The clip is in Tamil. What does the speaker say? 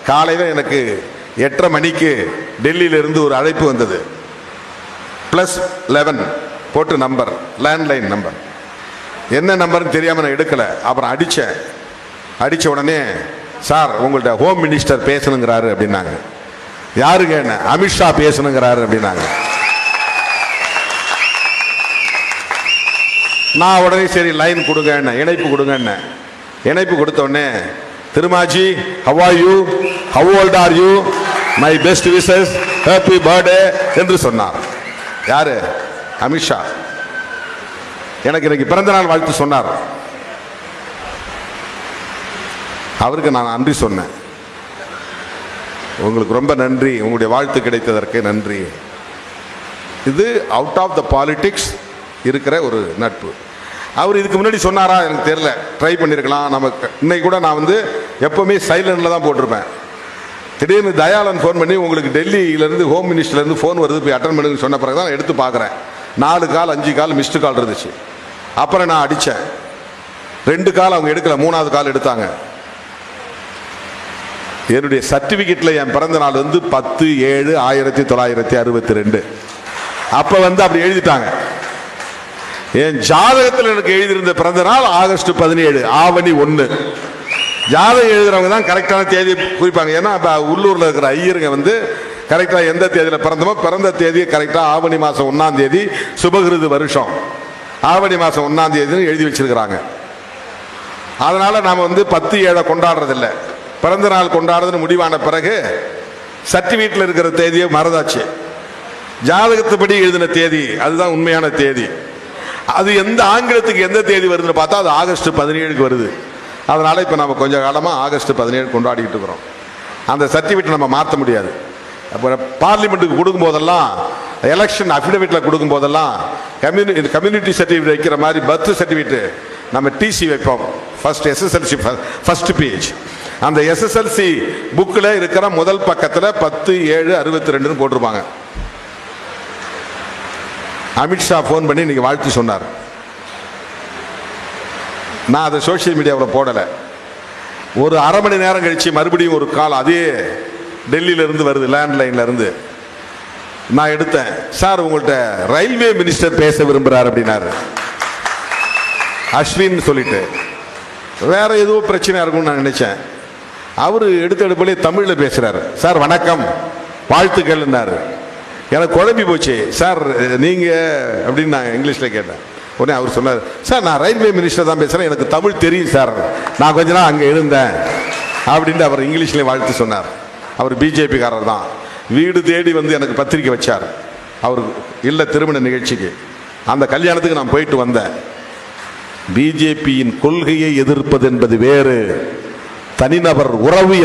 காலையில் எனக்கு 8:30 மணிக்கு டெல்லியிலிருந்து ஒரு அழைப்பு வந்தது. +11 போட்டு நம்பர், லேண்ட்லைன் நம்பர். என்ன நம்பர்னு தெரியாமல் நான் எடுக்கலை. அப்புறம் அடித்த உடனே, சார் உங்கள்கிட்ட ஹோம் மினிஸ்டர் பேசணுங்கிறாரு அப்படின்னாங்க. யாருங்க? என்ன? அமித்ஷா பேசணுங்கிறாரு அப்படின்னாங்க. நான் உடனே சரி லைன் கொடுங்க, என்ன இணைப்பு கொடுங்க. என்ன இணைப்பு கொடுத்த உடனே, Thirumaji how are you, how old are you, my best wishes, happy birthday என்று சொன்னார். யாரு? அமித்ஷா. எனக்கு இன்னைக்கு பிறந்த நாள் வாழ்த்து சொன்னார். அவருக்கு நான் நன்றி சொன்னேன். உங்களுக்கு ரொம்ப நன்றி, உங்களுடைய வாழ்த்து கிடைத்ததற்கு நன்றி. இது அவுட் ஆஃப் த பாலிடிக்ஸ் இருக்கிற ஒரு நட்பு. அவர் இதுக்கு முன்னாடி சொன்னாரா எனக்கு தெரியல, ட்ரை பண்ணியிருக்கலாம். நமக்கு இன்னைக்கு கூட நான் எப்பவுமே சைலண்டில் தான் போட்டிருப்பேன். திடீர்னு தயாளன் ஃபோன் பண்ணி, உங்களுக்கு டெல்லியிலேருந்து ஹோம் மினிஸ்டர்லேருந்து ஃபோன் வருது, போய் அட்டன் பண்ணுன்னு சொன்ன பிறகு தான் எடுத்து பார்க்குறேன். 4 கால் 5 கால் மிஸ்டு கால் இருந்துச்சு. அப்புறம் நான் அடித்தேன். 2 கால் அவங்க எடுக்கல, 3வது கால் எடுத்தாங்க. என்னுடைய சர்டிபிகேட்ல என் பிறந்த நாள் 10/7/1962. அப்ப அப்படி எழுதிட்டாங்க. என் ஜாதகத்தில் எனக்கு எழுதியிருந்த பிறந்த நாள் ஆகஸ்ட் 17, ஆவணி 1. ஜாதகம் எழுதுறவங்க தான் கரெக்டான தேதி குறிப்பாங்க. ஏன்னா உள்ளூர்ல இருக்கிற ஐயருங்க கரெக்டா எந்த தேதியில பிறந்தமோ பிறந்த தேதியை கரெக்டா ஆவணி மாசம் 1ஆம் தேதி சுபகிருது வருஷம் ஆவணி மாசம் 1ஆம் தேதி எழுதி வச்சிருக்கிறாங்க. அதனால நாம 10/7 கொண்டாடுறதில்லை. பிறந்த நாள் கொண்டாடுறதுன்னு முடிவான பிறகு சர்டிபிகேட்ல இருக்கிற தேதியை மறந்தாச்சு. ஜாதகத்துப்படி எழுதின தேதி அதுதான் உண்மையான தேதி. அது எந்த ஆங்கிலத்துக்கு எந்த தேதி வருதுன்னு பார்த்தா அது ஆகஸ்ட் 17க்கு வருது. அதனால இப்ப நம்ம கொஞ்ச காலமா ஆகஸ்ட் 17 கொண்டாடிட்டு இருக்கிறோம். அந்த சர்டிபிகேட் நம்ம மாற்ற முடியாது. பார்லிமெண்ட்டுக்கு கொடுக்கும் போதெல்லாம், எலெக்ஷன் அபிடவிட்ல கொடுக்கும் போதெல்லாம் கம்யூனிட்டி சர்டிபிகேட் வைக்கிற மாதிரி பர்த் சர்டிபிகேட் நம்ம டிசி வைப்போம். First SSLC first page. அந்த SSLC புக்கில் இருக்கிற முதல் பக்கத்தில் 10/7/62 போட்டிருப்பாங்க. அமித்ஷா ஃபோன் பண்ணி இன்னைக்கு வாழ்த்து சொன்னார். நான் அதை சோசியல் மீடியாவில் போடலை. ஒரு அரை மணி நேரம் கழிச்சு மறுபடியும் ஒரு கால் அதே டெல்லியில இருந்து வருது, லேண்ட்லைன்ல இருந்து. நான் எடுத்தேன். சார் உங்கள்கிட்ட ரயில்வே மினிஸ்டர் பேச விரும்புறாரு அப்படின்னாரு. அஸ்வின் சொல்லிட்டு வேற ஏதோ பிரச்சனையா இருக்கும்னு நான் நினைச்சேன். அவரு எடுத்தெடுப்பிலே தமிழ்ல பேசுறாரு. சார் வணக்கம், வாழ்த்துக்கள்னாரு. எனக்கு குழம்பி போச்சு. சார் நீங்க அப்படின்னு நான் இங்கிலீஷ்ல கேட்டேன். உடனே அவர் சொன்னார், சார் நான் ரயில்வே மினிஸ்டர் தான் பேசுறேன், எனக்கு தமிழ் தெரியும் சார், நான் கொஞ்ச நாள் அங்கே இருந்தேன் அப்படின்ட்டு அவர் இங்கிலீஷ்ல வாழ்த்து சொன்னார். அவர் பிஜேபி காரர் தான். வீடு தேடி எனக்கு பத்திரிக்கை வச்சார். அவர் இல்ல திருமண நிகழ்ச்சிக்கு. அந்த கல்யாணத்துக்கு நான் போயிட்டு வந்தேன். பிஜேபியின் கொள்கையை எதிர்ப்பது என்பது வேறு, தனிநபர் உறவு